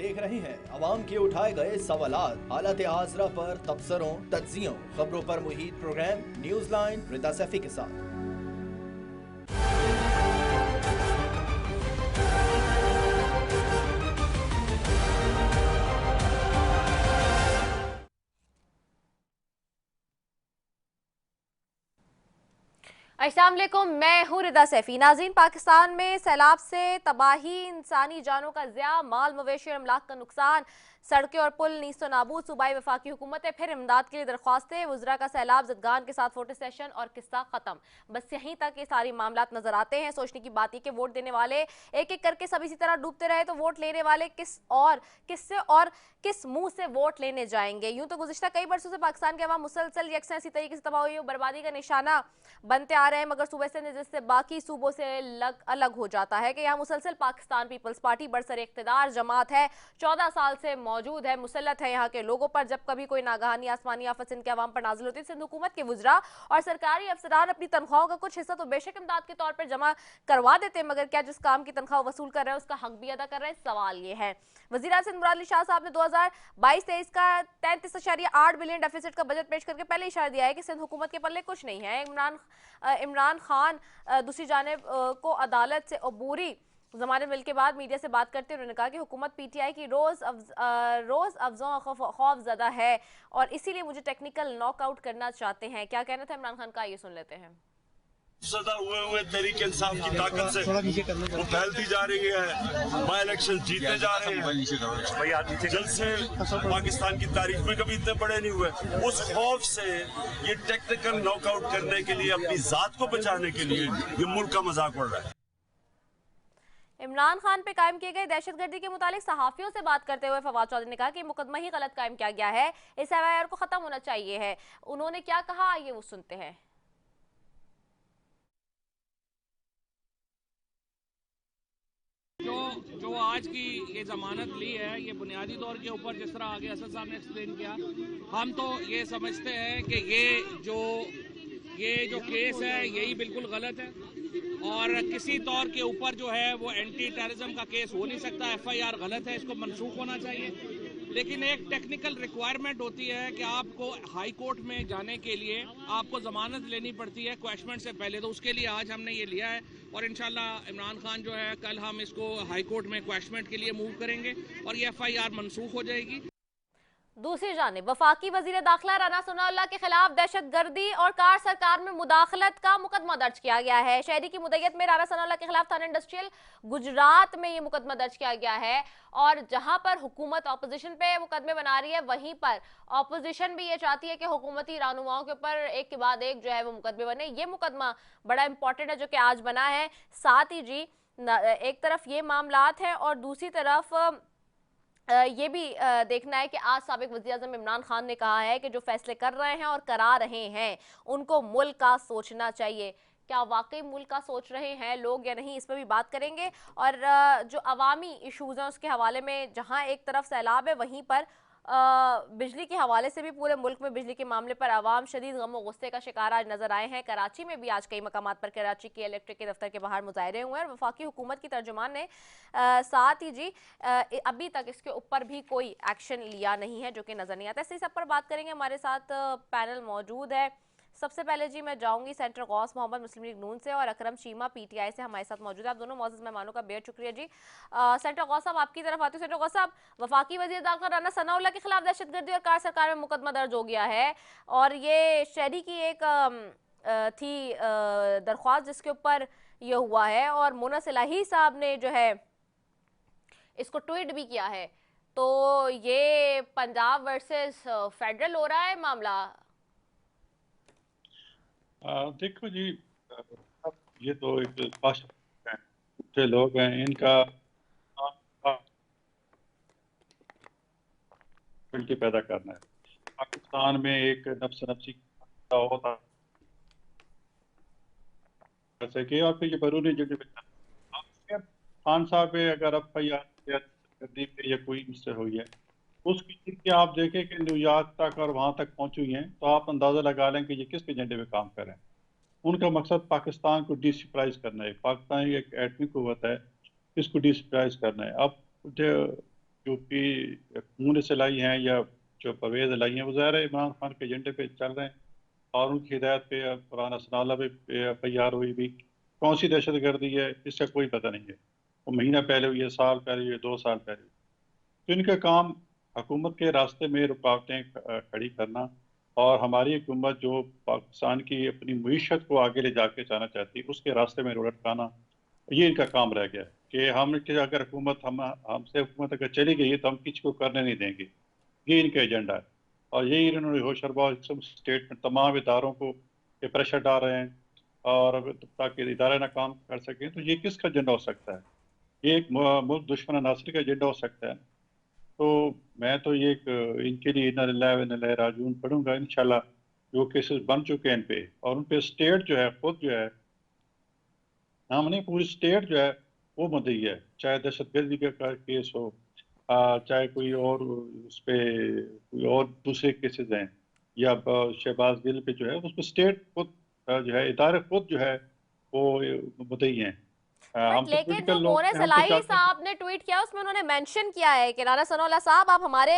देख रहे हैं अवाम के उठाए गए सवालात, हालत हाजरा पर तबसरों, तज्जियों, खबरों पर मुहित प्रोग्राम न्यूज लाइन रिदा सैफी के साथ। अस्सलाम वालेकुम, मैं हूँ रिदा सैफी। नाज़रीन, पाकिस्तान में सैलाब से तबाही, इंसानी जानों का ज़िया, माल मवेशी और अमलाक का नुकसान, सड़कें और पुल नीस्तो नाबूद। सूबाई वफाकी हुकूमत है फिर इमदाद के लिए दरख्वास्तें, वज़रा का सैलाब जदगान के साथ फोटो सेशन और किस्सा ख़त्म। बस यहीं तक ये सारी मामलात नजर आते हैं। सोचने की बात है कि वोट देने वाले एक एक करके सब इसी तरह डूबते रहे तो वोट लेने वाले किससे और किस मुंह से वोट लेने जाएंगे। यूं तो गुज़िश्ता कई बरसों से पाकिस्तान के अवाम मुसलसल यकसा इसी तरीके से तबाही और बर्बादी का निशाना बनते आ रहे हैं, मगर सूबे से जिससे बाकी सूबों से अलग हो जाता है कि यहाँ मुसलसल पाकिस्तान पीपल्स पार्टी बरसर इख्तिदार जमात है, 14 साल से मौजूद है, मुसल्लत है यहाँ के लोगों पर। जब कभी कोई नागहानी आसमानी आफत इनके अवाम पर नाजिल होती है, सिंध हुकूमत के वुज़रा और सरकारी अफसरान अपनी तनख्वाहों का कुछ हिस्सा तो बेशक इमदाद के तौर पर जमा करवा देते हैं, मगर क्या जिस काम की तनख्वाह वसूल कर रहे हैं उसका हक भी अदा कर रहे हैं? सवाल ये है। वज़ीर आज़म मुराद अली शाह साहब ने 2022-23 का 33.8 बिलियन डेफिसिट का बजट पेश करके पहले इशारा दिया है कि सिंध हुकूमत के पल्ले कुछ नहीं है। इमरान खान दूसरी जानिब को अदालत से अबूरी जमानत मिल के बाद मीडिया से बात करते उन्होंने कहा कि हुकूमत पीटीआई की रोज अफजों खौफ ज़दा है और इसीलिए मुझे टेक्निकल नॉकआउट करना चाहते हैं। क्या कहना था इमरान खान का, ये सुन लेते हैं। सदा हुए तहरीक इंसाफ की ताकत से वो फैलती जा रही है, बाई इलेक्शन जीतते जा रहे हैं। जल्द से पाकिस्तान की तारीख में कभी इतने बड़े नहीं हुए। उस खौफ से ये टेक्निकल नॉकआउट करने के लिए, अपनी जात को बचाने के लिए ये मुल्क का मजाक उड़ रहा है। इमरान खान पे कायम किए गए दहशतगर्दी के मुतालिक सहाफियों से बात करते हुए फवाद चौधरी ने कहा कि मुकदमा ही गलत कायम किया गया है, इस एफआईआर को खत्म होना चाहिए है। उन्होंने क्या कहा, ये वो सुनते हैं। जो आज की ये जमानत ली है, ये बुनियादी तौर के ऊपर जिस तरह आगे असद साहब ने एक्सप्लेन किया, हम तो ये समझते हैं कि ये जो केस है यही बिल्कुल गलत है और किसी तौर के ऊपर जो है वो एंटी टेररिज्म का केस हो नहीं सकता। एफआईआर गलत है, इसको मनसूख होना चाहिए। लेकिन एक टेक्निकल रिक्वायरमेंट होती है कि आपको हाई कोर्ट में जाने के लिए आपको जमानत लेनी पड़ती है क्वेश्चन से पहले, तो उसके लिए आज हमने ये लिया है और इंशाल्लाह इमरान खान जो है कल हम इसको हाई कोर्ट में क्वेश्चन के लिए मूव करेंगे और ये एफआईआर मनसूख हो जाएगी। दूसरी जानिब वफाकी वजीर दाखिला राना सनाउल्लाह के खिलाफ दहशतगर्दी और कार सरकार में मुदाखलत का मुकदमा दर्ज किया गया है। शहरी की मुद्दत में राना सनाउल्लाह के खिलाफ थाना इंडस्ट्रियल गुजरात में ये मुकदमा दर्ज किया गया है और जहां पर हुकूमत ऑपोजिशन पे मुकदमे बना रही है, वहीं पर ऑपोजिशन भी ये चाहती है कि हुकूमती रहनुमाओं के ऊपर एक के बाद एक जो है वो मुकदमे बने। ये मुकदमा बड़ा इंपॉर्टेंट है जो कि आज बना है। साथ ही जी एक तरफ ये मामलात है और दूसरी तरफ ये भी देखना है कि आज साबिक वज़ीर-ए-आज़म इमरान खान ने कहा है कि जो फैसले कर रहे हैं और करा रहे हैं उनको मुल्क का सोचना चाहिए। क्या वाकई मुल्क का सोच रहे हैं लोग या नहीं, इस पर भी बात करेंगे। और जो अवामी इशूज़ हैं उसके हवाले में, जहां एक तरफ सैलाब है वहीं पर बिजली के हवाले से भी पूरे मुल्क में बिजली के मामले पर आवाम शदीद गम और गुस्से का शिकार आज नजर आए हैं। कराची में भी आज कई मकामात पर कराची के इलेक्ट्रिक के दफ्तर के बाहर मुजाहरे हुए हैं और वफाकी हुकूमत की तर्जुमान ने साथ ही जी अभी तक इसके ऊपर भी कोई एक्शन लिया नहीं है जो कि नजर नहीं आता। इसी सब पर बात करेंगे। हमारे साथ पैनल मौजूद है। सबसे पहले जी मैं जाऊंगी सेंटर गौस मोहम्मद मुस्लिम लीग नून से और अकरम चीमा पीटीआई से हमारे साथ मौजूद है। आप दोनों मौजूद मेहमानों का बेहद शुक्रिया जी। सेंटर गौस साहब आपकी तरफ आती हूँ। सेंटर गौस साहब, वफाकी वज़ीर दाखिला राना सनाउल्लाह के खिलाफ दहशतगर्दी और कार सरकार में मुकदमा दर्ज हो गया है और ये शहरी की एक थी दरख्वास्त जिसके ऊपर ये हुआ है और मोना सिलाही साहब ने जो है इसको ट्वीट भी किया है। तो ये पंजाब वर्सेस फेडरल हो रहा है मामला। देखो जी, अब ये तो एक भाषा लोग हैं, इनका पैदा करना है। पाकिस्तान में एक नफ्स नफ्सी होता सके और फिर ये बरूनी जगह खान साहब पे अगर एफआईआर या कोई मिस्टेक हुई है उसकी चीज़ आप देखें कि न्यूयॉर्क तक और वहाँ तक पहुँची हैं, तो आप अंदाज़ा लगा लें कि ये किस एजेंडे में काम कर रहे हैं। उनका मकसद पाकिस्तान को डिस्ट्रॉय करना है। पाकिस्तान एक एटमी कुव्वत है, इसको डिस्ट्रॉय करना है। अब जो भी खून से लाई हैं या जो परवेज लाई हैं, वो ज़ाहिर है इमरान खान के एजेंडे पे चल रहे हैं और उनकी हिदायत पे पुराना सनाला पे तैयार हुई भी। कौन सी दहशत गर्दी है इसका कोई पता नहीं है, वो महीना पहले हुई है, साल पहले हुई है, 2 साल पहले हुई। तो इनका काम हुकूमत के रास्ते में रुकावटें खड़ी करना और हमारी हुकूमत जो पाकिस्तान की अपनी मीशत को आगे ले जाके जाना चाहती है उसके रास्ते में लटकाना, ये इनका काम रह गया है कि हम कि अगर हुकूमत हमसे हुकूमत अगर चली गई है तो हम किसी को करने नहीं देंगे। ये इनका एजेंडा है और यही इन्होंने होशरबाज स्टेटमेंट तमाम इदारों को ये प्रेशर डाल रहे हैं और ताकि इदारे ना काम कर सकें। तो ये किसका एजेंडा हो सकता है? ये एक मुल्क दुश्मन नासिर का एजेंडा हो सकता है। तो मैं तो ये इनके लिए इन्ना लिल्लाहि व इन्ना इलैहि राजिऊन पढ़ूंगा इंशाल्लाह। जो केसेस बन चुके हैं इन पे और उन पे स्टेट जो है खुद जो है, हमने पूरी स्टेट जो है वो मुद्दई है, चाहे दहशतगर्दी का केस हो, चाहे कोई और उस पे कोई और दूसरे केसेस हैं या शहबाज गिल पे जो है उस पर स्टेट खुद जो है इदारे खुद जो है वो मुद्दई हैं। हम बट तो लेकिन जो पॉलिटिकल लोग मोने हैं, हम तो सलाई चाहते हैं साहब ने ट्वीट किया उसमें उन्होंने मेंशन किया है कि राना सनाउल्लाह साहब, आप हमारे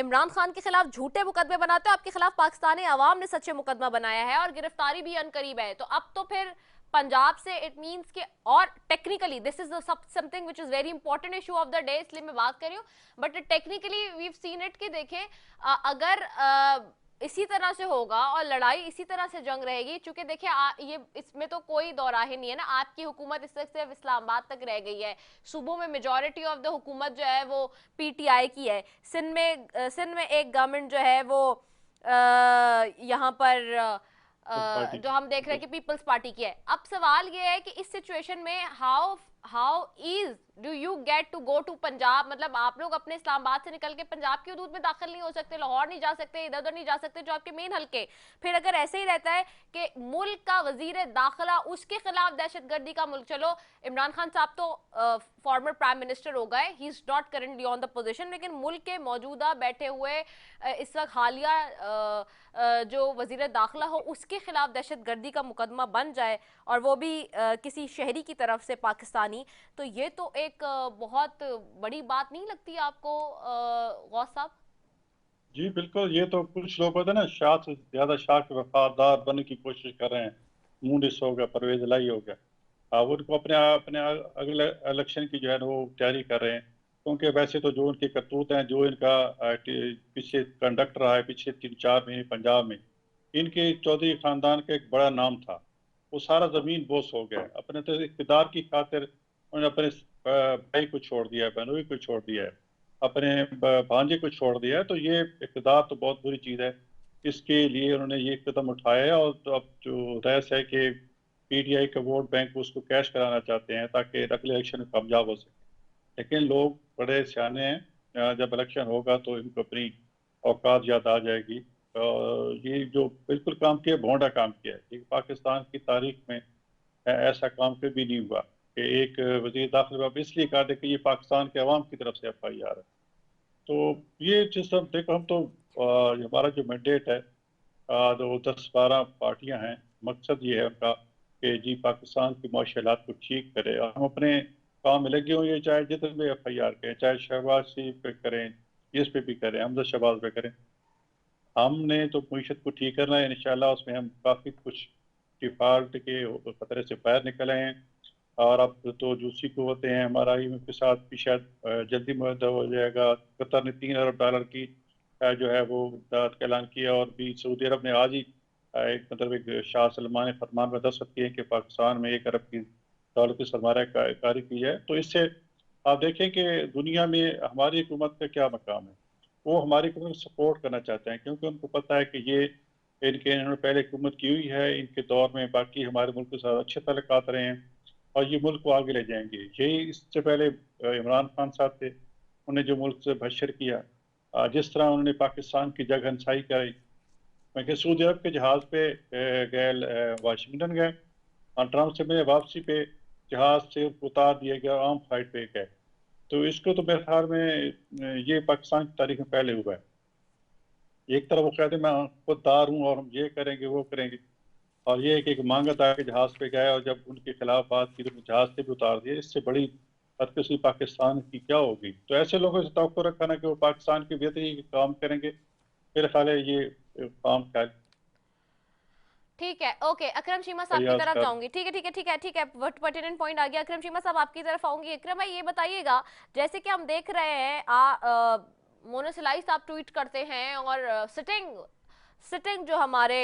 इमरान खान के खिलाफ झूठे मुकदमे बनाते हो, आपके खिलाफ पाकिस्तानी अवाम ने सच्चे मुकदमा बनाया है और गिरफ्तारी भी अनकरीब है। तो अब तो फिर पंजाब से इट मींस के, और technically this is something which is very important issue of the day, इसलिए मैं बात कर रही हूँ, but technically we have seen it कि देखें अगर इसी तरह से होगा और लड़ाई इसी तरह से जंग रहेगी, चूंकि देखिए ये इसमें तो कोई दो राहें नहीं है ना, आपकी हुकूमत इस तक सिर्फ इस्लामाबाद तक रह गई है, सूबों में मेजॉरिटी ऑफ द हुकूमत जो है वो पीटीआई की है, सिंध में एक गवर्नमेंट जो है वो यहाँ पर पार्टी जो हम देख रहे हैं कि पीपल्स पार्टी की है। अब सवाल ये है कि इस सिचुएशन में how is do you get to go to Punjab, मतलब आप लोग अपने इस्लामाबाद से निकल के पंजाब की हदूद में दाखिल नहीं हो सकते, लाहौर नहीं जा सकते, इधर उधर नहीं जा सकते जो आपके मेन हल्के। फिर अगर ऐसे ही रहता है कि मुल्क का वजीर दाखिला उसके खिलाफ दहशतगर्दी का मुल्क, चलो इमरान खान साहब तो फॉर्मर प्राइम मिनिस्टर हो गए, he is not currently on the position, लेकिन मुल्क के मौजूदा बैठे हुए इस वक्त हालिया जो वजीर दाखिला हो उसके खिलाफ दहशतगर्दी का मुकदमा बन जाए और वो भी किसी शहरी की तरफ से पाकिस्तानी, तो ये तो एक बहुत बड़ी बात नहीं लगती आपको गौस साहब? जी बिल्कुल, ये तो कुछ लोग होते हैं ना, शाह से ज्यादा शाह के वफादार बनने की कोशिश कर रहे हैं। मूडिस हो गया, परवेज लाई हो गया, वो उनको अपने अपने अगले इलेक्शन की जो है वो तैयारी कर रहे हैं, क्योंकि वैसे तो जो उनके करतूत हैं, जो इनका पीछे कंडक्ट रहा है पिछले 3-4 महीने पंजाब में, इनके चौधरी खानदान का एक बड़ा नाम था, वो सारा जमीन बोस हो गया। अपने तो इक़्तिदार की खातिर उन्होंने अपने भाई को छोड़ दिया है, बहनोई को छोड़ दिया है, अपने भांजे को छोड़ दिया है। तो ये इक़्तिदार तो बहुत बुरी चीज़ है, इसके लिए उन्होंने ये कदम उठाया है। और तो अब जो रहस है कि पीटीआई का वोट बैंक उसको कैश कराना चाहते हैं ताकि अगले इलेक्शन में कामयाब हो सके। लेकिन लोग बड़े सियाने हैं, जब इलेक्शन होगा तो इनको अपनी औकात याद आ जाएगी। और ये जो बिल्कुल काम किया, भोंडा काम किया है, ये पाकिस्तान की तारीख में ऐसा काम कभी नहीं हुआ कि एक वज़ीर दाखिला इसलिए कहा था कि ये पाकिस्तान के अवाम की तरफ से FIR है। तो ये जिस हम देखो, हम तो हमारा जो मैंडेट है, जो 10-12 पार्टियां हैं, मकसद ये है उनका कि जी पाकिस्तान की माशी हालात को ठीक करे। और हम अपने काम में लगे हुए, चाहे जितने भी FIR करें, चाहे शहबाज शरीफ पे करें, इस पे भी करें, हमजा शहबाज पे करें, हमने तो मीशत को ठीक करना है इंशाल्लाह। उसमें हम काफ़ी कुछ डिफॉल्ट के खतरे से बाहर निकले हैं। और अब तो दूसरी कुव्वतें हैं, हमारा IMF के साथ भी शायद जल्दी मुआहदा हो जाएगा। कतर ने $3 अरब की जो है वो इमदाद का ऐलान किया, और भी सऊदी अरब ने आज ही एक मतलब एक शाह सलमान ने फरमान में दस्तखत किए कि पाकिस्तान में $1 अरब की डॉलर की सरमायाकारी की है। तो इससे आप देखें कि दुनिया में हमारी हुकूमत का क्या मकाम है। वो हमारी हुकूमत सपोर्ट करना चाहते हैं, क्योंकि उनको पता है कि ये इन्होंने पहले हुकूमत की हुई है, इनके दौर में बाकी हमारे मुल्क के साथ अच्छे तल्लुकात रहे हैं और ये मुल्क को आगे ले जाएंगे। यही इससे पहले इमरान खान साहब थे, उन्हें जो मुल्क से बशर किया, जिस तरह उन्होंने पाकिस्तान की जगहंसाई कराई। मैं सऊदी अरब के जहाज़ पे गए, वाशिंगटन गए, और ट्रंप से मेरे वापसी पे जहाज़ से उतार दिया गया, आम फ्लाइट पे गए। तो इसको तो मेरे ख्याल में ये पाकिस्तान की तारीख में पहले हुआ है। एक तरफ वो कहते हैं मैं खुददार हूँ और हम ये करेंगे वो करेंगे, और ये एक मांगत आके जहाज़ पे गए और जब उनके खिलाफ बात की तो जहाज़ से भी उतार दिए। इससे बड़ी बदकिस्मती पाकिस्तान की क्या होगी। तो ऐसे लोगों से तवक्को रखा ना कि वो पाकिस्तान की बेहतरी के काम करेंगे, मेरे ख्याल है ये काम क्या ठीक है, ओके, अकरम चीमा साहब की फैयाज तरफ का। जाऊंगी। ठीक है, ठीक है, ठीक है, ठीक है, पर्टिनेंट पॉइंट आ गया। अकरम चीमा साहब आपकी तरफ आऊंगी। अकरम भाई ये बताइएगा, जैसे कि हम देख रहे हैं मोनोसिलाइस आप ट्वीट करते हैं और सिटिंग जो हमारे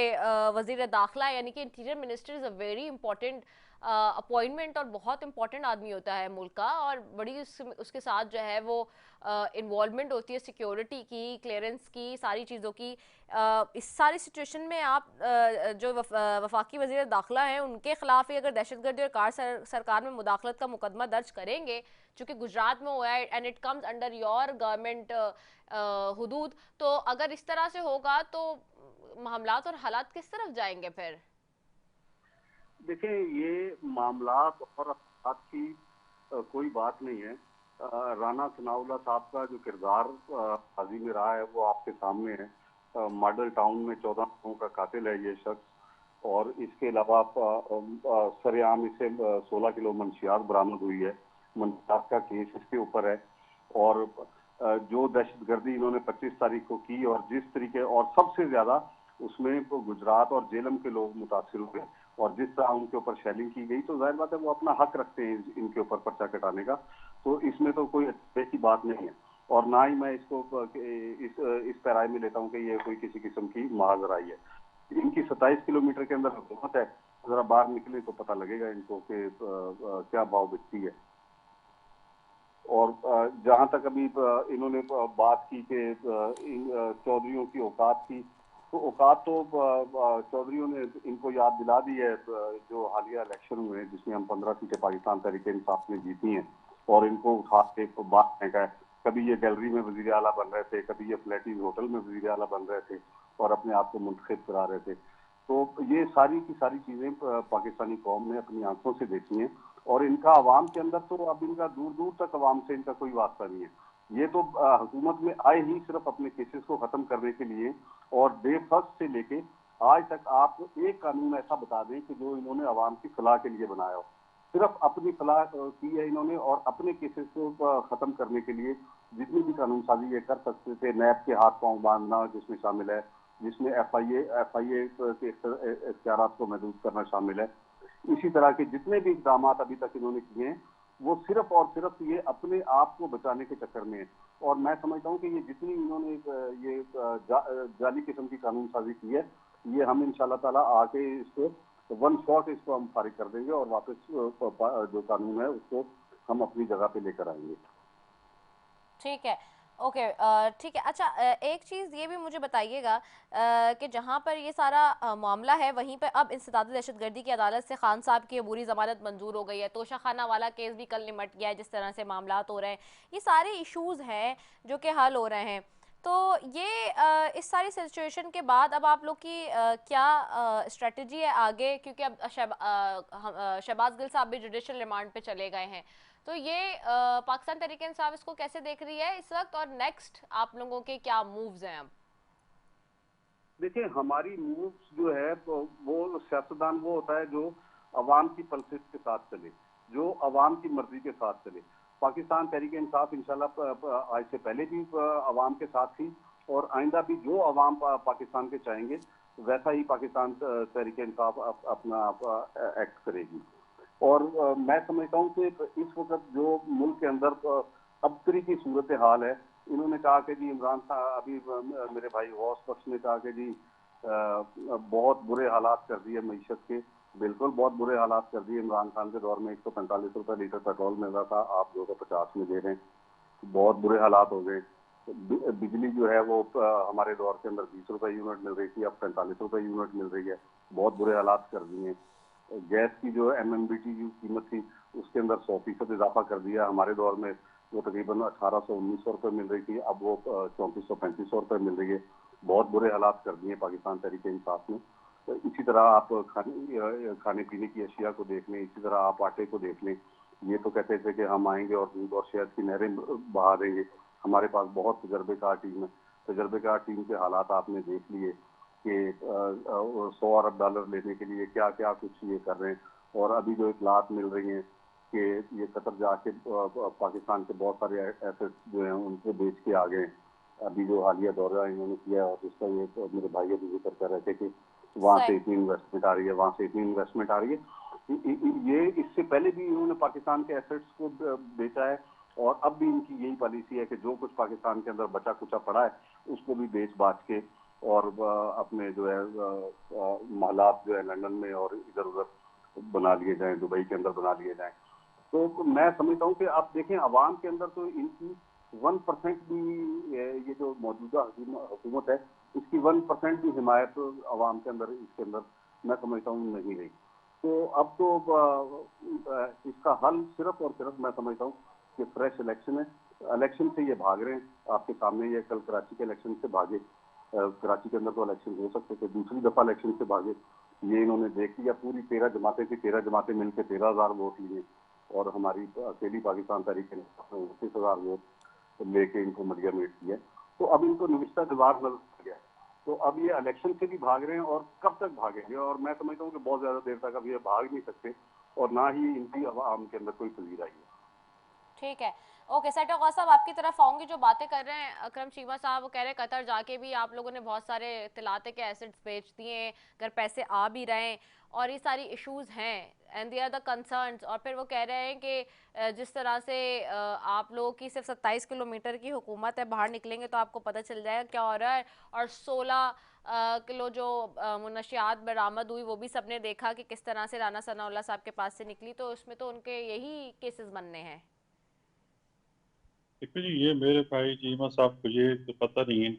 वजीर दाखिला यानी कि interior minister is a very important appointment और बहुत इंपॉर्टेंट आदमी होता है मुल्क का, और बड़ी उसके साथ जो है वो इन्वॉल्वमेंट होती है सिक्योरिटी की, क्लियरेंस की, सारी चीज़ों की। इस सारी सिचुएशन में आप जो वफाकी वजीर दाखिला हैं उनके खिलाफ ही अगर दहशतगर्दी और कार सरकार में मुदाखलत का मुकदमा दर्ज करेंगे, चूँकि गुजरात में हुआ है and it comes under your government हुदूद, तो अगर इस तरह से होगा तो मामलात और हालात किस तरफ जाएंगे फिर? देखिए, ये मामलात और हालात की कोई बात नहीं है। राना सनाउल्लाह साहब का जो किरदार हाजी में रहा है वो आपके सामने है। मॉडल टाउन में 14 लोगों का कातिल है ये शख्स, और इसके अलावा सरेआम इसे 16 किलो मंशियात बरामद हुई है। मंशियात का केस इसके ऊपर है, और जो दहशतगर्दी इन्होंने 25 तारीख को की और जिस तरीके, और सबसे ज्यादा उसमें गुजरात और जेलम के लोग मुतासिर हुए, और जिस तरह उनके ऊपर शेलिंग की गई, तो जाहिर बात है वो अपना हक रखते हैं इनके ऊपर पर्चा कटाने का। तो इसमें तो कोई अच्छे की बात नहीं है, और ना ही मैं इसको इस पैराए में लेता हूँ कि ये कोई किसी किस्म की महाजराई है। इनकी 27 किलोमीटर के अंदर हुकूमत है, जरा बाहर निकले तो पता लगेगा इनको कि क्या भाव बिकती है। और जहां तक अभी इन्होंने बात की कि चौधरियों की औकात की, तो औकात तो चौधरियों ने इनको याद दिला दी है। जो हालिया इलेक्शन हुए जिसमें हम 15 सीटें पाकिस्तान तहरीक इंसाफ ने जीती हैं, और इनको उठा के बात फेंका है। कभी ये गैलरी में वजीर आला बन रहे थे, कभी ये फ्लैटीज होटल में वजीर आला बन रहे थे और अपने आप को मुंतखब करा रहे थे। तो ये सारी की सारी चीजें पाकिस्तानी कौम ने अपनी आंखों से देखी हैं, और इनका अवाम के अंदर तो अब इनका दूर दूर तक अवाम से इनका कोई वास्ता नहीं है। ये तो हुकूमत में आए ही सिर्फ अपने केसेस को खत्म करने के लिए, और डे फर्स्ट से लेके आज तक आप एक कानून ऐसा बता दें कि जो इन्होंने अवाम की फलाह के लिए बनाया हो। सिर्फ अपनी फलाह की है इन्होंने, और अपने केसेस को खत्म करने के लिए जितनी भी कानून साजी ये कर सकते थे, नैब के हाथ पांव बांधना जिसमें शामिल है, जिसमें FIA के इख्तियारात को महदूद करना शामिल है, इसी तरह के जितने भी इकदाम अभी तक इन्होंने किए हैं वो सिर्फ और सिर्फ ये अपने आप को बचाने के चक्कर में है। और मैं समझता हूँ कि ये जितनी इन्होंने ये जाली किस्म की कानून साजी की है, ये हम इंशाल्लाह ताला आके इसको वन शॉट इसको हम फारिग कर देंगे, और वापस जो कानून है उसको हम अपनी जगह पे लेकर आएंगे। ठीक है, ओके, ठीक है। अच्छा, एक चीज़ ये भी मुझे बताइएगा कि जहाँ पर ये सारा मामला है वहीं पर अब इंसदाद दहशतगर्दी की अदालत से खान साहब की अबूरी ज़मानत मंजूर हो गई है, तोशा खाना वाला केस भी कल निमट गया है, जिस तरह से मामला हो रहे हैं, ये सारे इश्यूज़ हैं जो कि हल हो रहे हैं। तो ये इस सारी सिचुएशन के बाद अब आप लोग की क्या स्ट्रेटजी है आगे, क्योंकि अब शहबाज गिल साहब भी जुडिशल रिमांड पे चले गए हैं, तो ये पाकिस्तान तहरीक इंसाफ इसको कैसे देख रही है इस वक्त, और नेक्स्ट आप लोगों के क्या मूव्स हैं अब? देखिए, हमारी मूव्स जो है वो सियासतदान वो होता है जो अवाम की पल्सेस के साथ चले, जो अवाम की मर्जी के साथ चले। पाकिस्तान तहरीक इंसाफ इंशाल्लाह आज से पहले भी अवाम के साथ थी, और आइंदा भी जो अवाम पाकिस्तान के चाहेंगे वैसा ही पाकिस्तान तहरीक इंसाफ अपना एक्ट करेगी। और मैं समझता हूँ कि इस वक्त जो मुल्क के अंदर अबतरी की सूरत हाल है, इन्होंने कहा कि जी इमरान खान, अभी मेरे भाई गौस बख्श ने कहा कि जी बहुत बुरे हालात कर दिए मईशत के। बिल्कुल बहुत बुरे हालात कर दिए। इमरान खान के दौर में 145 रुपए लीटर पेट्रोल मिल रहा था, आप 250 में दे रहे हैं, बहुत बुरे हालात हो गए। बिजली जो है वो हमारे दौर के अंदर 20 रुपए यूनिट मिल रही थी, अब 45 रुपए यूनिट मिल रही है, बहुत बुरे हालात कर दिए। गैस की जो MMBT की कीमत थी उसके अंदर 100% इजाफा कर दिया। हमारे दौर में वो तकरीबन 1800-1900 रुपये मिल रही थी, अब वो 3400-3500 रुपये मिल रही है। बहुत बुरे हालात कर दिए पाकिस्तान तहरीक इंसाफ ने। तो इसी तरह आप खाने पीने की अशिया को देख लें, इसी तरह आप आटे को देख लें। ये तो कहते थे कि हम आएंगे और दूध और शहद की नहरें बहा देंगे। हमारे पास बहुत तजर्बेकार टीम है, तजर्बेकार टीम के हालात आपने देख लिए कि 100 अरब डॉलर लेने के लिए क्या क्या कुछ ये कर रहे हैं। और अभी जो इतलात मिल रही हैं कि ये कतर जाके पाकिस्तान के बहुत सारे एसेट्स जो हैं उनको बेच के आ गए। अभी जो हालिया दौरा इन्होंने किया और जिसका ये मेरे भाई अभी जिक्र कर रहे थे कि वहाँ से इतनी इन्वेस्टमेंट आ रही है, वहाँ से इतनी इन्वेस्टमेंट आ रही है। ये इससे पहले भी इन्होंने पाकिस्तान के एसेट्स को बेचा है और अब भी इनकी यही पॉलिसी है कि जो कुछ पाकिस्तान के अंदर बचा कुचा पड़ा है उसको भी बेच बाच के और अपने जो है महलात जो है लंदन में और इधर उधर बना लिए जाएं, दुबई के अंदर बना लिए जाएं। तो मैं समझता हूँ कि आप देखें अवाम के अंदर तो इनकी 1% भी ये जो मौजूदा हुकूमत है इसकी 1% भी हिमायत अवाम के अंदर इसके अंदर मैं समझता हूँ नहीं रही। तो अब तो इसका हल सिर्फ और सिर्फ मैं समझता हूँ कि फ्रेश इलेक्शन है। इलेक्शन से ये भाग रहे हैं, आपके सामने ये कल कराची के इलेक्शन से भागे। कराची के अंदर तो इलेक्शन हो सकते थे, दूसरी दफा इलेक्शन से भागे। ये इन्होंने देख लिया, पूरी 13 जमातें थी, 13 जमातें मिलकर 13,000 वोट लिए और हमारी अकेली पाकिस्तान तहरीक ने 29,000 वोट लेके इनको मरिया मेट किया। तो अब इनको निविष्टा दीवार नजर आ गया। तो अब ये इलेक्शन से भी भाग रहे हैं और कब तक भागेंगे, और मैं समझता हूँ कि बहुत ज्यादा देर तक अब ये भाग नहीं सकते और ना ही इनकी आवाम के अंदर कोई तस्वीर आई है। ठीक है, ओके सेट गौस साहब आपकी तरफ आऊंगी। जो बातें कर रहे हैं अकरम चीमा साहब, वो कह रहे हैं कतर जाके भी आप लोगों ने बहुत सारे इत्तलाते के एसेट्स बेच दिए हैं, अगर पैसे आ भी रहे हैं और ये सारी इश्यूज हैं and they are the concerns. और फिर वो कह रहे हैं कि जिस तरह से आप लोगों की सिर्फ 27 किलोमीटर की हुकूमत है, बाहर निकलेंगे तो आपको पता चल जाएगा क्या हो रहा है। और 16 किलो जो मुनशियात बरामद हुई वो भी सबने देखा कि किस तरह से राना सनाउल्लाह साहब के पास से निकली, तो उसमें तो उनके यही केसेस बनने हैं। देखो जी, ये मेरे भाई जीमा साहब को ये तो पता नहीं है,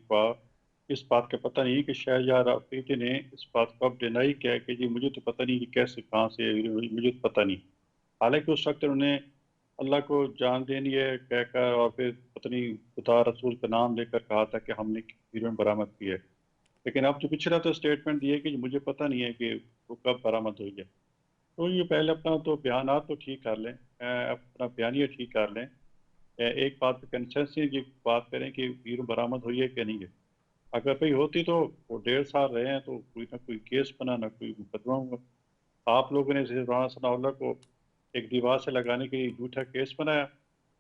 इस बात का पता नहीं कि शाहजहां अफरीदी ने इस बात को अब डिनाई किया है कि जी मुझे तो पता नहीं कि कैसे कहाँ से मुझे तो पता नहीं। हालांकि उस वक्त उन्होंने अल्लाह को जान देनी है कहकर और फिर पता नहीं खुदा रसूल का नाम लेकर कहा था कि हमने हीरोइन बरामद की है। लेकिन अब जो पिछला तो स्टेटमेंट दिए कि मुझे पता नहीं है कि वो कब बरामद हुई है। तो ये पहले अपना तो बयानात तो ठीक कर लें, अपना बयानिया ठीक कर लें। एक बात कंसेंसस की बात करें कि हीरोइन बरामद हुई है कि नहीं है। अगर भाई होती तो वो 1.5 साल रहे हैं तो कोई ना कोई केस बना, ना कोई मुकदमा हुआ। आप लोगों ने सिर्फ राना सनाउल्लाह को एक दीवार से लगाने के लिए झूठा केस बनाया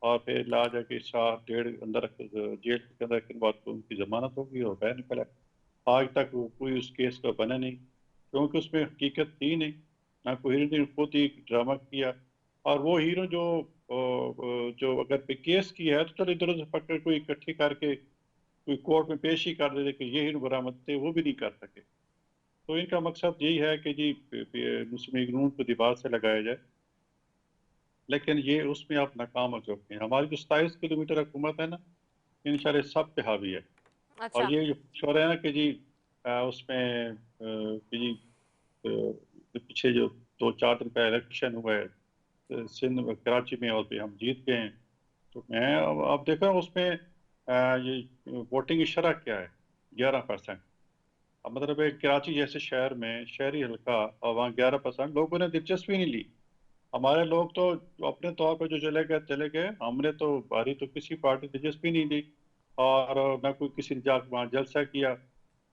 और फिर ला जाके 1.5 साल अंदर जेल के अंदर रखने के बाद तो उनकी जमानत होगी और बाहर निकला। आज तक वो कोई उस केस का बना नहीं, क्योंकि उसमें हकीकत थी नहीं, ना कोई हीरो ने खुद ही ड्रामा किया। और वो हीरो जो अगर पे केस किया है तो चलो इधर उधर पकड़ कोई इकट्ठी करके कोई कोर्ट में पेश ही कर देते कि ये हीरो बरामद थे, वो भी नहीं कर सके। तो इनका मकसद यही है कि जी मुस्लिम लीग को दीवार से लगाया जाए, लेकिन ये उसमें आप नाकाम हो चुके हैं। हमारी जो 27 किलोमीटर हुकूमत है ना, इंशाल्लाह सब पे हावी है। अच्छा। और ये जो शोर है ना कि जी उसमें कि जी पीछे जो 2-4 दिन का इलेक्शन हुआ है सिंध में कराची में और फिर हम जीत गए हैं। तो मैं अब देख रहा हूँ उसमें ये वोटिंग की शरह क्या है, 11%। अब मतलब एक कराची जैसे शहर में शहरी हल्का और वहाँ 11% लोगों ने दिलचस्पी नहीं ली। हमारे लोग तो अपने तौर पर जो चले गए। हमने तो बारी तो किसी पार्टी दिलचस्पी नहीं ली और न कोई किसी ने जाकर वहाँ जलसा किया।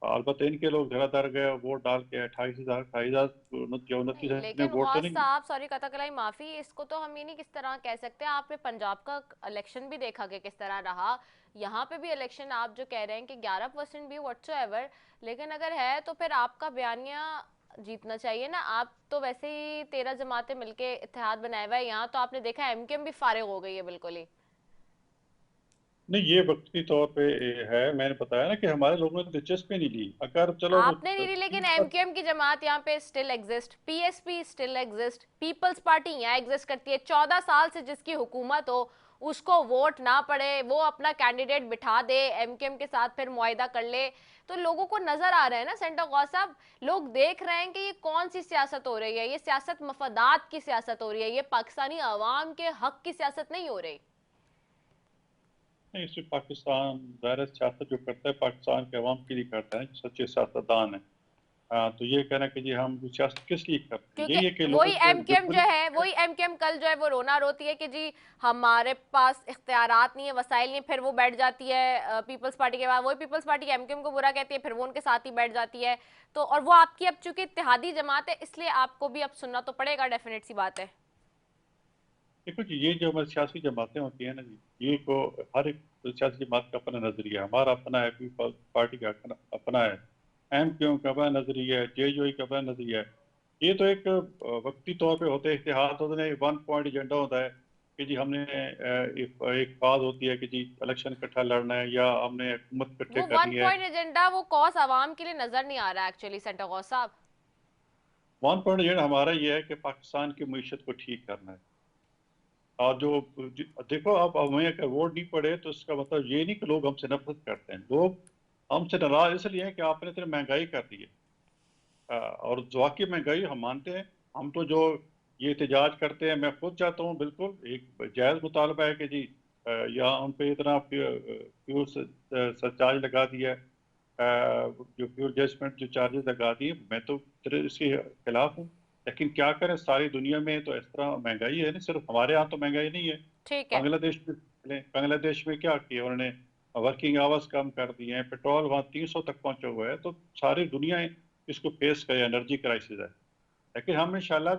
अलबत्ता इनके लोग धराधर गए वोट डाल के 28,000 29 ने लेकिन वोट तो गौस नहीं। साहब सॉरी कतकलाई माफी, इसको तो हम ये नहीं किस तरह कह सकते। आपने पंजाब का इलेक्शन भी देखा कि किस तरह रहा, यहाँ पे भी इलेक्शन आप जो कह रहे हैं कि 11% भी व्हाटसोएवर, लेकिन अगर है तो फिर आपका बयानिया जीतना चाहिए ना। आप तो वैसे ही 13 जमातें मिलके इत्तेहाद बनाया हुआ है, यहाँ तो आपने देखा एमकेएम भी फारिग हो गई है बिल्कुल ही। नहीं, ये वक्ती तौर पे है, मैंने बताया ना कि हमारे लोगों ने दिलचस्पी नहीं ली। अगर चलो वो आपने नहीं ली, लेकिन एमकेएम की जमात यहाँ पे still exist, PSP still exist, peoples party यहाँ एग्जिस्ट करती है। 14 साल से जिसकी हुकूमत हो उसको वोट ना पड़े, वो अपना कैंडिडेट बिठा दे, एमकेएम के साथ फिर मुआहिदा कर ले, तो लोगों को नजर आ रहा है ना सेंटर गौस साहब, लोग देख रहे हैं कि ये कौन सी सियासत हो रही है। ये सियासत मफादात की सियासत हो रही है, ये पाकिस्तानी अवाम के हक की सियासत नहीं हो रही। नहीं, इसमें पाकिस्तान ज़ाहिर सियासत जो करता है पाकिस्तान के अवाम के लिए करता है, सच्चे सियासतदान है। तो ये कहना कि जी हम सियासत किस लिए करते हैं, क्योंकि यही है कि लोगों वही को एमकेएम जो है, वही एमकेएम कल जो है वो रोना रोती है कि जी हमारे पास इख्तियारात नहीं है, वसाइल नहीं, फिर वो बैठ जाती है पीपल्स पार्टी के बाद, वही पीपल्स पार्टी एमकेएम को बुरा कहती है, फिर वो उनके साथ ही बैठ जाती है। तो और वो आपकी अब चूंकि इत्तेहादी जमात है, इसलिए आपको भी अब सुनना तो पड़ेगा, डेफिनेट सी बात है। देखो जी, ये जो हमारी सियासी जमातें होती हैं ना जी, ये को हर एक सियासी जमात का अपना नजरिया है। हमारा अपना है, पीपल्स पार्टी का अपना है, एमक्यू का अपना नजरिया है, जेजेओ का अपना नजरिया है। ये तो एक वक्ती तौर पे होते हैं, इतिहाद होते हैं, वन पॉइंट एजेंडा होता है कि जी हमने एक बात होती है कि जी इलेक्शन इकट्ठा लड़ना है या हमने हुकूमत इकट्ठे वो वन करनी है। पॉइंट एजेंडा, वो कॉज आवाम के लिए नजर नहीं आ रहा एक्चुअली सेंटर गौस साहब। वन पॉइंट एजेंडा हमारा ये है कि पाकिस्तान की मीशत को ठीक करना है। और जो देखो, अब हमें अगर वोट नहीं पड़े तो इसका मतलब ये नहीं कि लोग हमसे नफरत करते हैं। लोग हमसे नाराज इसलिए हैं कि आपने इतनी महंगाई कर दी है। और जो वाकई महंगाई हम मानते हैं। हम तो जो ये एहतजाज करते हैं, मैं खुद चाहता हूँ, बिल्कुल एक जायज़ मुतालबा है कि जी यहाँ उन पे इतना फ्यूल सरचार्ज लगा दिया है, जो फ्यूल एडजस्टमेंट जो चार्जेस लगा दिए, मैं तो इसके खिलाफ हूँ। लेकिन क्या करें, सारी दुनिया में तो इस तरह महंगाई है, नहीं सिर्फ हमारे यहाँ तो महंगाई नहीं है। ठीक है। बांग्लादेश में क्या किया उन्होंने, वर्किंग आवर्स कम कर दिए हैं, पेट्रोल वहाँ 300 तक पहुंचा हुआ है। तो सारी दुनिया इसको फेस करे, एनर्जी क्राइसिस है। लेकिन हम इंशाल्लाह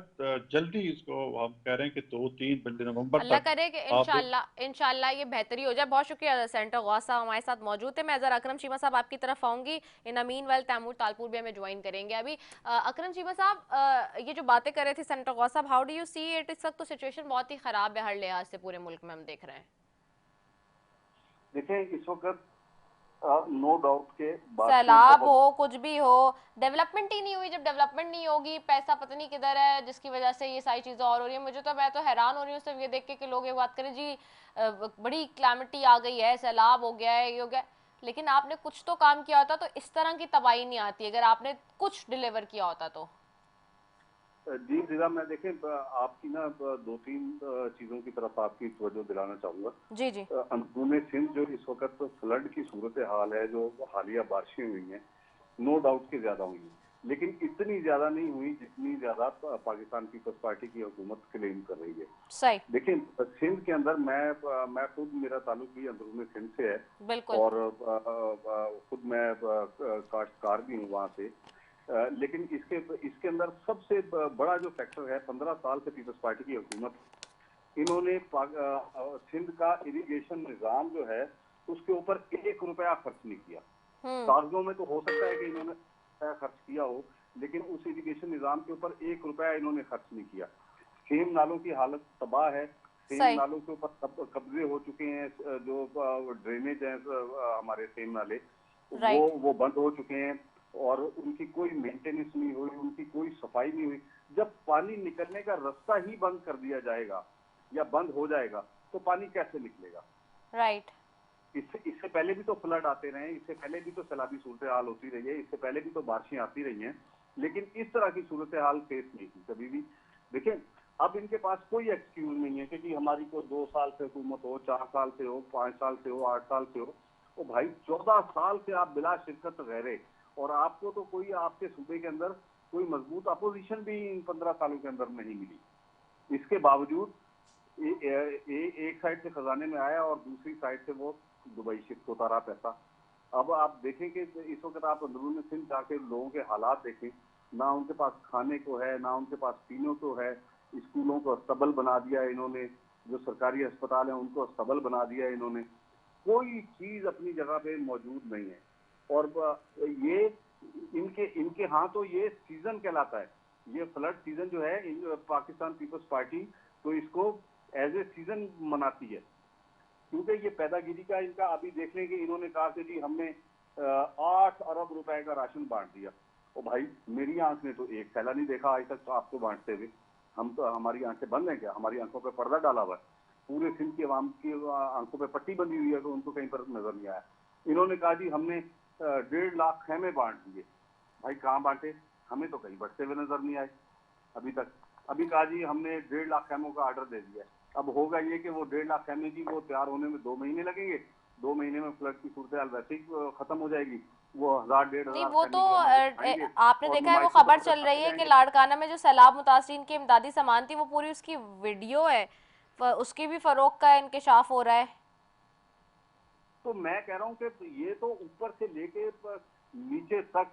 जल्दी इसको हम कह रहे हैं कि 2-3 नवंबर अल्लाह तक करे कि आप इंशाल्लाह ये बेहतरी हो जाए। बहुत शुक्रिया सेंटर गौस साहब हमारे साथ मौजूद थे। मैं ज़रा अकरम चीमा साहब आपकी तरफ आऊंगी। इन अमीन वेल तैमूर तालपुर भी हमें ज्वाइन करेंगे अभी। अकरम चीमा साहब, ये जो बातें कर रहे थे सेंटर गौस साहब, how do you see it? इस वक्त तो सिचुएशन बहुत ही खराब है हर लिहाज से पूरे मुल्क में, हम देख रहे हैं। देखें, इस वक्त नो डाउट के सैलाब हो, कुछ भी हो, डेवलपमेंट ही नहीं हुई। जब डेवलपमेंट नहीं होगी, पैसा पता नहीं किधर है, जिसकी वजह से ये सारी चीज़ें और हो रही है। मैं तो हैरान हो रही हूँ सिर्फ ये देख के कि लोग ये बात करें जी बड़ी क्लैमिटी आ गई है, सैलाब हो गया है, ये हो गया। लेकिन आपने कुछ तो काम किया होता तो इस तरह की तबाही नहीं आती, अगर आपने कुछ डिलीवर किया होता तो। जी जिला, मैं देखें आपकी ना 2-3 चीजों की तरफ आपकी तवज्जो दिलाना चाहूंगा। जी जी। अंदरूनी सिंध जो इस वक्त फ्लड की सूरत हाल है, जो हालिया बारिशें हुई हैं, नो डाउट के ज्यादा हुई हैं, लेकिन इतनी ज्यादा नहीं हुई जितनी ज्यादा पाकिस्तान पीपल्स पार्टी की हुकूमत क्लेम कर रही है। सही। देखिए, सिंध के अंदर मैं खुद, मेरा ताल्लुक भी अंदरूनी सिंध से है, बिल्कुल। और खुद मैं काश्तकार भी हूँ वहाँ से। लेकिन इसके अंदर सबसे बड़ा जो फैक्टर है, 15 साल से पीपल्स पार्टी की हुकूमत, इन्होंने सिंध का इरिगेशन निजाम जो है उसके ऊपर 1 रुपया खर्च नहीं किया। कागजों में तो हो सकता है कि इन्होंने खर्च किया हो, लेकिन उस इरिगेशन निजाम के ऊपर 1 रुपया इन्होंने खर्च नहीं किया। सेम नालों की हालत तबाह है। सेम नालों के ऊपर कब्जे हो चुके हैं, जो ड्रेनेज है हमारे सेम नाले, वो बंद हो चुके हैं और उनकी कोई मेंटेनेंस नहीं हुई, उनकी कोई सफाई नहीं हुई। जब पानी निकलने का रास्ता ही बंद कर दिया जाएगा या बंद हो जाएगा तो पानी कैसे निकलेगा? राइट। इससे पहले भी तो फ्लड आते रहे, इससे पहले भी तो सैलाबी सूरत हाल होती रही है, इससे पहले भी तो बारिशें आती रही हैं, लेकिन इस तरह की सूरत हाल फेस नहीं की कभी भी। देखिए, अब इनके पास कोई एक्सक्यूज नहीं है कि जी हमारी को 2 साल से हुकूमत हो, 4 साल से हो, 5 साल से हो, 8 साल से हो। तो भाई 14 साल से आप बिला शिरकत रह रहे, और आपको तो कोई आपके सूबे के अंदर कोई मजबूत अपोजिशन भी इन 15 सालों के अंदर नहीं मिली। इसके बावजूद एक साइड से खजाने में आया और दूसरी साइड से वो दुबई शिफ्ट होता रहा पैसा। अब आप देखें कि इस वक्त आप अंदरूनी सिंध जाके लोगों के हालात देखें, ना उनके पास खाने को है, ना उनके पास पीने को है। स्कूलों को अस्तबल बना दिया इन्होंने, जो सरकारी अस्पताल है उनको अस्तबल बना दिया इन्होंने। कोई चीज अपनी जगह पे मौजूद नहीं है। और ये इनके हाँ तो ये सीजन कहलाता है, ये फ्लड सीजन जो है, पाकिस्तान पीपल्स पार्टी तो इसको एज ए सीजन मनाती है, क्योंकि ये पैदागिरी का इनका अभी देख लें कि इन्होंने कहा कि जी हमने 8 अरब रुपए का राशन बांट दिया। और भाई मेरी आंख ने तो एक थैला नहीं देखा आज तक आपको बांटते हुए। हम तो, हमारी आंखें बंद हैं क्या? हमारी आंखों पे पर्दा डाला हुआ है। पूरे सिंध की आवाम की आंखों पे पट्टी बंधी हुई है तो उनको कहीं पर नजर नहीं आया। इन्होंने कहा जी हमने 1.5 लाख खेमे बांट दिए। भाई कहाँ बांटे? हमें तो कहीं बढ़ते हुए नजर नहीं आए अभी तक। अभी कहा जी हमने 1.5 लाख खेमों का ऑर्डर दे दिया। अब होगा ये कि वो 1.5 लाख खेमे जी वो तैयार होने में 2 महीने लगेंगे। 2 महीने में फ्लड की सूरत हाल वैसे ही खत्म हो जाएगी। वो 1000-1,500 नहीं, वो तो आपने देखा है, वो खबर चल रही है कि लाड़काना में जो सैलाब मुतासिरीन की इमदादी सामान थी वो पूरी उसकी वीडियो है, उसकी भी फरोख्त का इंकशाफ हो रहा है। तो मैं कह रहा हूँ कि ये तो ऊपर से लेके नीचे तक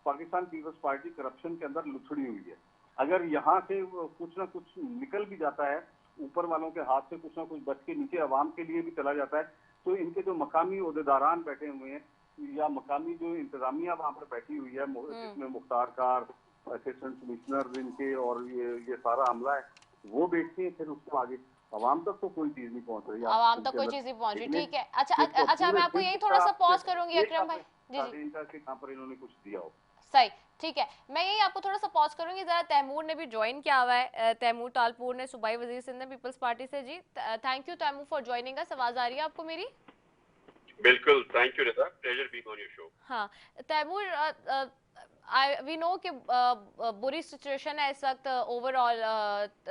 पाकिस्तान पीपल्स पार्टी करप्शन के अंदर लुथड़ी हुई है। अगर यहाँ से कुछ ना कुछ निकल भी जाता है, ऊपर वालों के हाथ से कुछ ना कुछ बच के नीचे आवाम के लिए भी चला जाता है। तो इनके जो मकामी ओहदेदारान बैठे हुए हैं या मकामी जो इंतजामिया वहाँ पर बैठी हुई है, जिसमें मुख्तार कार, असिस्टेंट कमिश्नर इनके और ये सारा अमला है, वो बेचते हैं, फिर उसको आगे आवाम तक तो कोई चीज नहीं पहुंच रही। आवाम तक कोई चीज नहीं पहुंच रही, ठीक है। अच्छा मैं आपको यही थोड़ा सा पॉज करूंगी अकरम भाई। जी जी, यहाँ पर इन्होंने कुछ दिया हो, सही, ठीक है। मैं यही आपको थोड़ा सा पॉज करूंगी। जरा तैमूर ने भी ज्वाइन किया हुआ है, तैमूर तालपुर ने, सूबाई वजीर सिंध पीपल्स पार्टी से। जी thank you Taimur for joining us. आवाज आ रही है आपको मेरी? बिल्कुल, thank you Rida, pleasure being on your show. हाँ तैमूर, वी नो कि बुरी सिचुएशन है इस वक्त ओवरऑल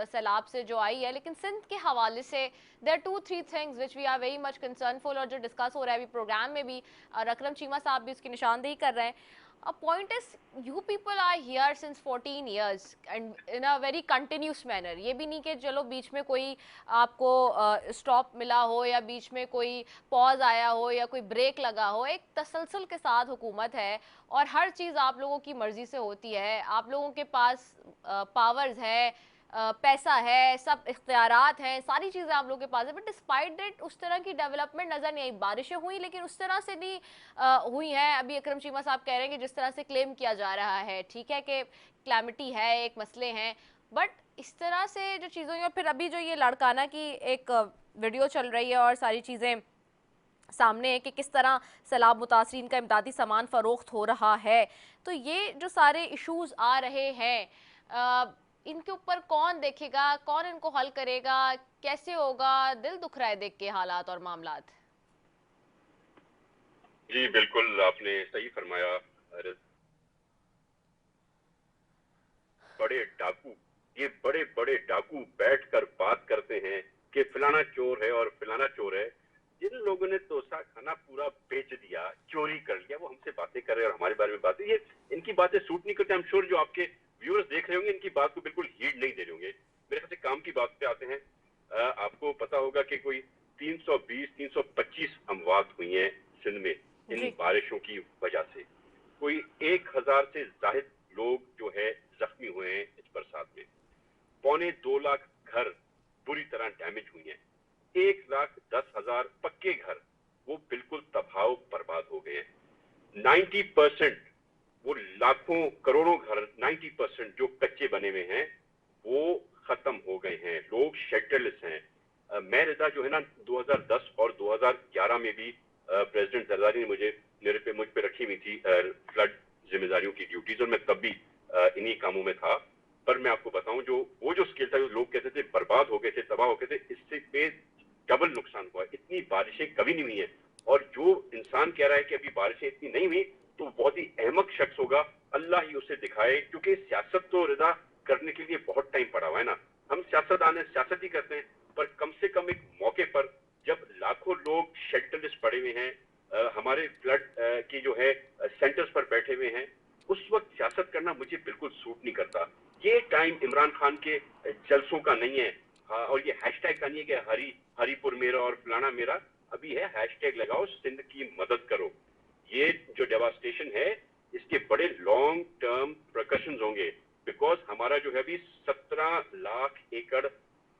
सैलाब से जो आई है, लेकिन सिंध के हवाले से there are 2-3 things which we are very much concernful, और जो डिस्कस हो रहा है अभी प्रोग्राम में भी, और अकरम चीमा साहब भी उसकी निशानदेही कर रहे हैं। A point is, you people are here since 14 years and in a very continuous manner. ये भी नहीं कि चलो बीच में कोई आपको स्टॉप मिला हो या बीच में कोई पॉज आया हो या कोई ब्रेक लगा हो। एक तसलसल के साथ हुकूमत है और हर चीज़ आप लोगों की मर्जी से होती है। आप लोगों के पास पावर्स है, पैसा है, सब इख्तियारात हैं, सारी चीज़ें आप लोगों के पास है, बट डिस्पाइट दैट उस तरह की डेवलपमेंट नज़र नहीं आई। बारिशें हुई लेकिन उस तरह से नहीं हुई हैं। अभी अकरम चीमा साहब कह रहे हैं कि जिस तरह से क्लेम किया जा रहा है, ठीक है कि क्लैमिटी है, एक मसले हैं, बट इस तरह से जो चीज़ों हैं। और फिर अभी जो ये लड़काना की एक वीडियो चल रही है और सारी चीज़ें सामने है कि किस तरह सैलाब मुतासरीन का इमदादी सामान फ़रोख्त हो रहा है। तो ये जो सारे इशूज़ आ रहे हैं, इनके ऊपर कौन देखेगा, कौन इनको हल करेगा, कैसे होगा? दिल दुख रहा है देख के हालात और मामलात। जी बिल्कुल, आपने सही फरमाया। बड़े डाकू, ये बड़े बड़े डाकू बैठकर बात करते हैं कि फलाना चोर है और फलाना चोर है। जिन लोगों ने तोसा खाना पूरा बेच दिया, चोरी कर लिया, वो हमसे बातें कर रहे हैं और हमारे बारे में बातें, ये इनकी बातें सूट नहीं करते। हम श्योर जो आपके व्यूअर्स देख रहे होंगे इनकी बात को बिल्कुल हीड नहीं दे रहे होंगे। मेरे ख्याल से काम की बात पे आते हैं। आपको पता होगा कि कोई 320-325 अमवात हुई हैं सिंध में इन बारिशों की वजह से। कोई 1000 से जाहिद लोग जो है जख्मी हुए हैं इस बरसात में। 2.25 लाख घर बुरी तरह डैमेज हुई हैं। 1,10,000 पक्के घर वो बिल्कुल तबाह बर्बाद हो गए हैं। 90% वो लाखों करोड़ों घर 90% जो कच्चे बने हुए हैं वो खत्म हो गए हैं। लोग शेल्टरलेस हैं। मैं रिदा जो है ना 2010 और 2011 में भी प्रेसिडेंट जरदारी ने मुझ पे रखी हुई थी फ्लड जिम्मेदारियों की ड्यूटीज, और मैं तब भी इन्हीं कामों में था। पर मैं आपको बताऊं वो जो स्केल था, जो लोग कहते थे बर्बाद हो गए थे, तबाह हो गए थे, इससे पे डबल नुकसान हुआ। इतनी बारिशें कभी नहीं हुई है। और जो इंसान कह रहा है कि अभी बारिशें इतनी नहीं हुई तो बहुत ही अहमक शख्स होगा, अल्लाह ही उसे दिखाए। क्योंकि सियासत तो रिदा करने के लिए बहुत टाइम पड़ा हुआ है ना। हम सियासत ही करते हैं, पर कम से कम एक मौके पर जब लाखों लोग शेल्टरलेस पड़े हुए हैं, हमारे फ्लड की जो है सेंटर्स पर बैठे हुए हैं, उस वक्त सियासत करना मुझे बिल्कुल सूट नहीं करता। ये टाइम इमरान खान के जलसों का नहीं है। हाँ, और ये हैशटैग का नहीं है कि हरीपुर मेरा और फलाना मेरा। अभी है हैशटैग लगाओ सिंध की मदद करो। ये जो डेवास्टेशन है इसके बड़े लॉन्ग टर्म प्रकशंस होंगे, बिकॉज हमारा जो है अभी 17 लाख एकड़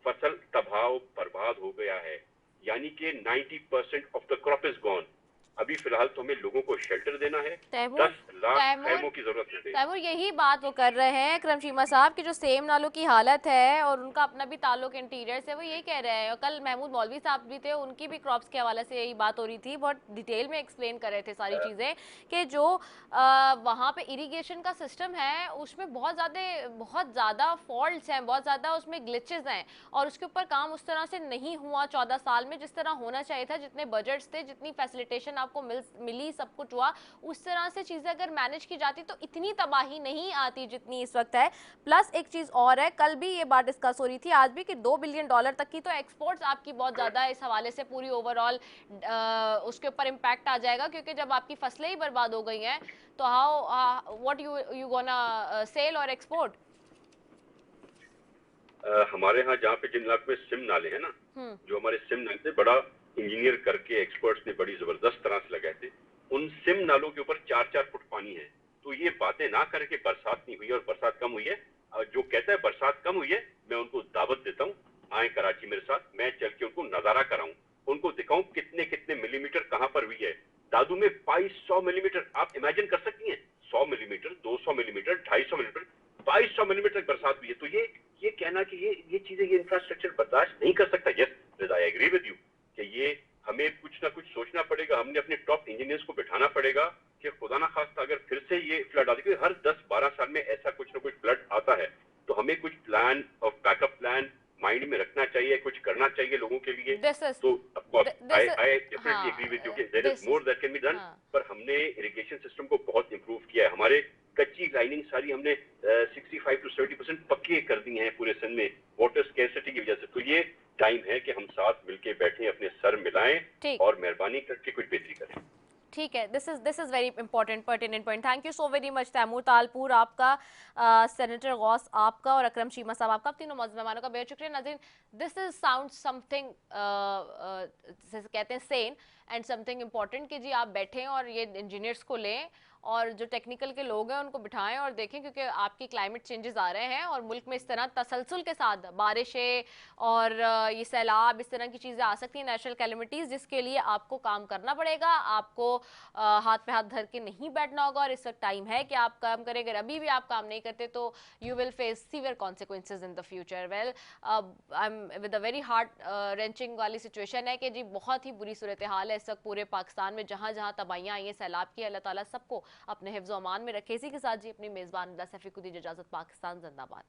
फसल तबाह बर्बाद हो गया है, यानी कि 90% of the crop is gone. अभी फिलहाल तो हमें लोगों को शेल्टर देना है। 10 लाख खैमों की जरूरत है। तैमूर यही बात वो कर रहे हैं अकरम चीमा साहब की, जो सेम नालों की हालत है और उनका अपना भी ताल्लुक इंटीरियर से, वो यही कह रहे हैं। और कल महमूद मौलवी साहब भी थे, उनकी भी क्रॉप्स के हवाले से यही बात हो रही थी। बहुत डिटेल में एक्सप्लेन कर रहे थे सारी चीज़ें कि जो वहाँ पे इरीगेशन का सिस्टम है उसमें बहुत ज़्यादा फॉल्ट्स हैं, बहुत ज़्यादा उसमें ग्लिचेस हैं, और उसके ऊपर काम उस तरह से नहीं हुआ 14 साल में जिस तरह होना चाहिए था। जितने बजट्स थे, जितनी फैसिलिटेशन आपको मिली, सब कुछ हुआ, उस तरह से चीज़ें अगर मैनेज की जाती तो इतनी तबाही नहीं आती जितनी इस वक्त है। प्लस एक चीज़ और है, कल भी ये बात डिस्कस हो रही थी, आज भी, कि $2 बिलियन तक की तो एक्सपोर्ट्स आपकी बहुत ज़्यादा इस हवाले से पूरी ओवरऑल उसके ऊपर इम्पैक्ट आ जाएगा। क्योंकि जब आपकी फसलें ही बर्बाद हो गई हैं तो व्हाट यू गोना सेल और एक्सपोर्ट। हमारे यहाँ जहाँ पे जिन इलाकों में सिम नाले हैं ना, जो हमारे सिम नाले थे, बड़ा इंजीनियर करके एक्सपर्ट्स ने बड़ी जबरदस्त तरह से लगाए थे। उन सिम नालों के ऊपर 4-4 फुट पानी है। तो ये बातें ना करके बरसात नहीं हुई और बरसात कम हुई है, जो कहता है बरसात कम हुई है, मैं उनको दावत देता हूँ आए कराची मेरे साथ, मैं चल के उनको नजारा कराऊं, उनको दिखाऊं कितने कितने मिलीमीटर कहां पर हुई है। दादू में 2200 मिलीमीटर, आप इमेजिन कर सकती हैं, 100 मिलीमीटर, 200 मिलीमीटर, 250 मिलीमीटर, 2200 मिलीमीटर बरसात हुई है। तो ये कहना कि ये चीजें, ये इंफ्रास्ट्रक्चर बर्दाश्त नहीं कर सकता। Yes, I agree with you कि ये हमें कुछ ना कुछ सोचना पड़ेगा, हमने अपने टॉप इंजीनियर्स को बिठाना पड़ेगा कि खुदा ना खास्ता अगर फिर से ये फ्लड आती है, हर 10-12 साल में ऐसा कुछ ना कुछ फ्लड आता है, तो हमें कुछ प्लान और बैकअप प्लान माइंड में रखना चाहिए, कुछ करना चाहिए लोगों के लिए। तो I definitely agree with you कि there is more that can be done, पर हमने इरिगेशन सिस्टम को बहुत इंप्रूव किया है। हमारे कच्ची लाइनिंग सारी हमने 65 to 70% पक्के कर दी हैं पूरे सिंध में वाटर स्कैर्सिटी की वजह से। तो ये टाइम है कि हम साथ मिलके बैठें, अपने सर मिलाएं और मेहरबानी करके कुछ बेहतरी करें। ठीक है, this is very important pertinent point. Thank you so very much Taimur Talpur आपका, सेनेटर गौस आपका और अकरम चीमा साहब आपका, तीनों मौजूद मेहमानों का बेहद शुक्रिया। नाज़रीन, दिस इज साउंड समथिंग कहते हैं सेन एंड समथिंग इम्पॉर्टेंट कि जी आप बैठें और ये इंजीनियर्स को लें और जो टेक्निकल के लोग हैं उनको बिठाएं और देखें, क्योंकि आपकी क्लाइमेट चेंजेस आ रहे हैं और मुल्क में इस तरह तसलसल के साथ बारिशें और ये सैलाब, इस तरह की चीज़ें आ सकती हैं, नेचुरल कैलेमिटीज़, जिसके लिए आपको काम करना पड़ेगा। आपको हाथ पे हाथ धर के नहीं बैठना होगा और इस वक्त टाइम है कि आप काम करें। अगर अभी भी आप काम नहीं करते तो you will face severe consequences in the future. Well, I am with a very heart wrenching वाली सिचुएशन है कि जी बहुत ही बुरी सूरत हाल है इस वक्त पूरे पाकिस्तान में, जहाँ जहाँ तबाहियाँ आई हैं सैलाब की। अल्लाह ताला सबको अपने हिफ्ज़-ओ-अमान में रखे। इसी के साथ जी अपनी मेज़बान सैफी को दीजिए इजाज़त। पाकिस्तान जिंदाबाद।